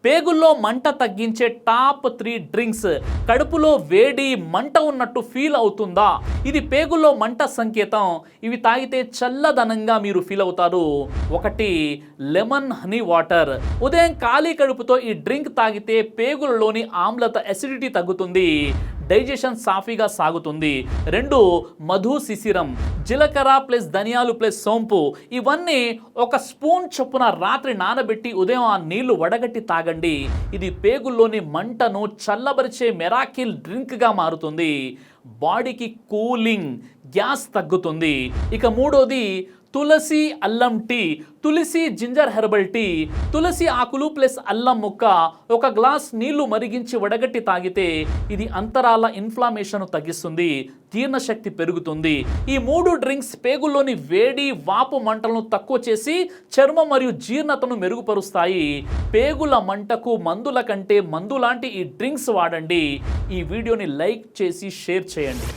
పేగుల్లో మంట తగ్గించే top 3 drinks. కడుపులో వేడి మంట ఉన్నట్టు ఫీల్ అవుతుందా? ఇది పేగుల్లో మంట సంకేతం. ఇవి తాగితే చల్లదనంగా మీరు ఫీల్ అవుతారు. 1 లెమన్ హనీ వాటర్. ఉదయం ఖాళీ కడుపుతో ఈ డ్రింక్ తాగితే పేగులలోని ఆమ్లత అసిడిటీ తగ్గుతుంది, డైజెషన్ సాఫీగా సాగుతుంది. 2 మధు శిశిరం. జీలకర్ర ప్లస్ ధనియాలు ప్లస్ సోంపు ఇవన్నీ 1 స్పూన్ చొప్పున రాత్రి నానబెట్టి ఉదయం ఆ నీళ్లు వడగట్టి తాగండి. ఇది పేగుల్లోని మంటను చల్లబరిచే మెరాకిల్ డ్రింక్గా మారుతుంది. బాడీకి కూలింగ్, గ్యాస్ తగ్గుతుంది. ఇక 3వది తులసి అల్లం టీ. తులసి జింజర్ హెర్బల్ టీ. తులసి ఆకులు ప్లస్ అల్లం ముక్క 1 గ్లాస్ నీళ్లు మరిగించి వడగట్టి తాగితే ఇది అంతరాల ఇన్ఫ్లమేషన్ తగ్గిస్తుంది, జీర్ణశక్తి పెరుగుతుంది. ఈ 3 డ్రింక్స్ పేగుల్లోని వేడి, వాపు మంటలను తక్కువ చేసి చర్మం మరియు జీర్ణతను మెరుగుపరుస్తాయి. పేగుల మంటకు మందుల కంటే మందు లాంటి ఈ డ్రింక్స్ వాడండి. ఈ వీడియోని లైక్ చేసి షేర్ చేయండి.